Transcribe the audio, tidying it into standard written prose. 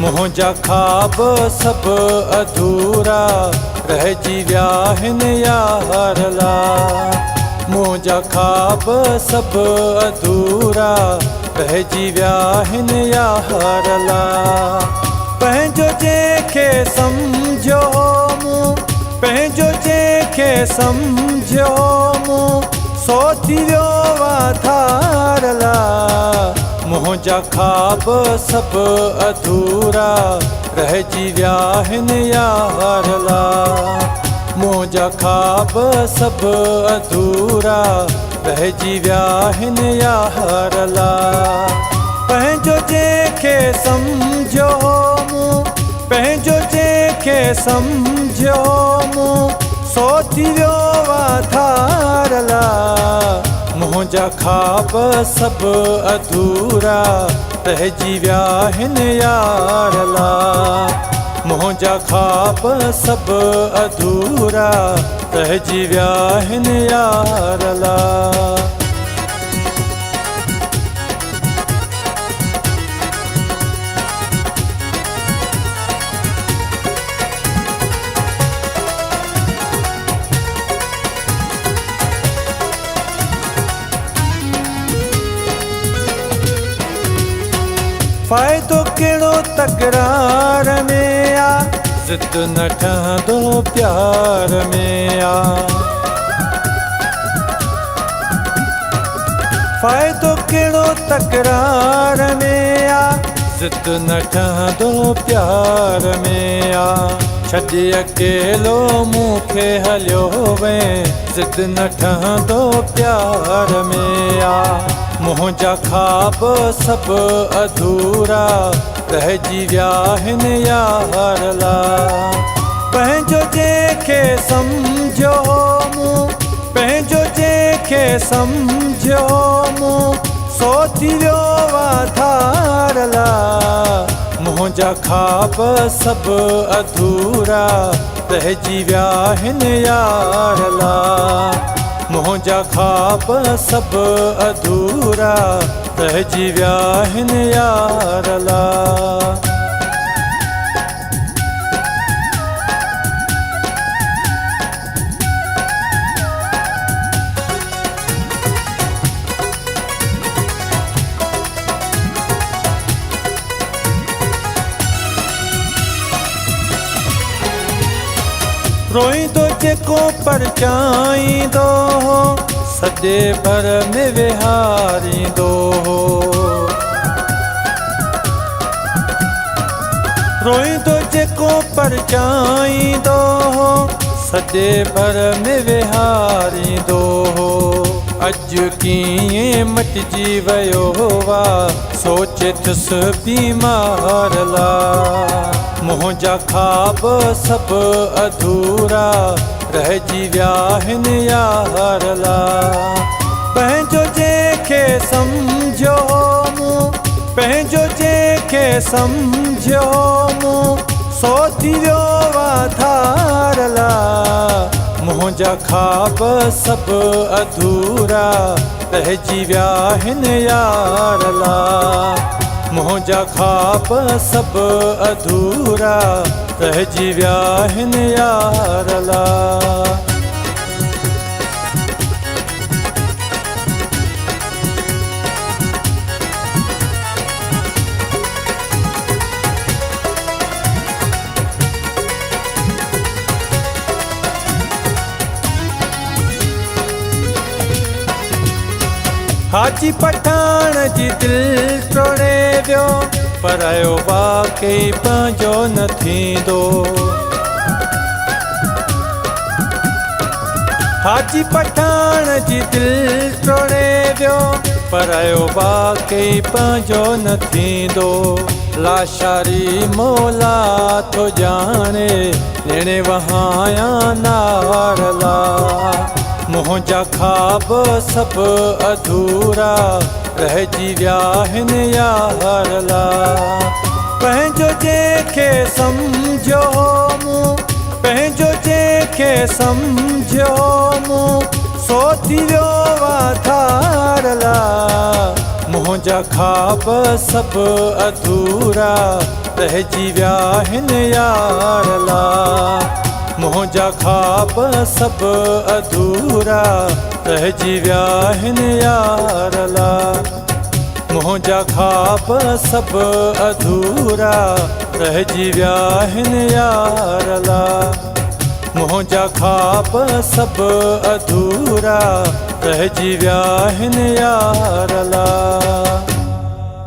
मुंहिंजा ख्वाब सभु अधूरा रहिजी विया आहिनि यार ला। मुंहिंजा ख्वाब सभु अधूरा रहिजी विया आहिनि यार ला। पंहिंजो जंहिंखे सम्झो मूं, पंहिंजो जंहिंखे सम्झो मूं, सो थी वियो वाधार ला। मुंहिंजा ख्वाब सभु अधूरा रहिजी विया आहिनि यार ला। मुंहिंजा ख्वाब सभु अधूरा रहिजी विया आहिनि यार ला। पंहिंजो जंहिंखे सम्झो मूं, पंहिंजो जंहिंखे सम्झो मूं, सो थी वियो वाधार ला। मुंहिंजा ख्वाब सभु अधूरा रहिजी विया आहिनि यार ला। मुंहिंजा ख्वाब सभु अधूरा रहिजी विया आहिनि यार ला। फ़ाइदो कहिड़ो तकरार में आ, ज़िद न ठहंदो प्यार में आ। फ़ाइदो कहिड़ो तकरार में आ, ज़िद न ठहंदो प्यार में आ। छॾे अकेलो मूंखे हलियो वएं, ज़िद न ठहंदो प्यार में आ। मुंहिंजा ख्वाब सभु अधूरा रहिजी विया आहिनि यार ला। पंहिंजो जंहिंखे सम्झो मूं, पंहिंजो जंहिंखे सम्झो मूं, सो थी वियो वाधार ला। मुंहिंजा ख्वाब सभु अधूरा रहिजी विया आहिनि यार ला। मुंहिंजा ख्वाब सभु अधूरा रहिजी विया आहिनि यार ला। रोईंदो जेको परचाईंदो हो, सॼे भर में विहारींदो हो। रोईंदो जेको परचाईंदो हो, सॼे भर में विहारींदो हो। अॼु कीअं मटिजी वियो वा, सोचथुसि बीमार ला। मुंहिंजा ख्वाब सभु अधूरा रहिजी विया आहिनि यार ला। पंहिंजो जंहिंखे सम्झो मूं, पंहिंजो जंहिंखे सम्झो मूं, सो थी वियो वाधार ला। मुंहिंजा ख्वाब सभु अधूरा रहिजी विया आहिनि यार ला। मुंहिंजा ख्वाब सभु अधूरा रहिजी विया आहिनि यार ला। हाजी पठान जी दिलि टोड़े वियो, परायो वाकई पंहिंजो न थींदो। हाजी पठान जी दिलि टोड़े वियो, परायो वाकई पंहिंजो न थींदो। लाशारी मौला थो ॼाणे, ॼणे वहाया नार ला। मुंहिंजा ख्वाब सभु अधूरा रहिजी विया आहिनि यार ला। पंहिंजो जंहिंखे सम्झो मूं, पंहिंजो जंहिंखे सम्झो मूं, सो थी वियो वाधार ला। मुंहिंजा ख्वाब सभु अधूरा रहिजी विया हिन यार ला। मुंहिंजा ख्वाब सभु अधूरा रहिजी विया हिन यार ला। मुंहिंजा ख्वाब सभु अधूरा रहिजी विया हिन यार ला। मुंहिंजा ख्वाब सभु अधूरा रहिजी विया हिन यार ला।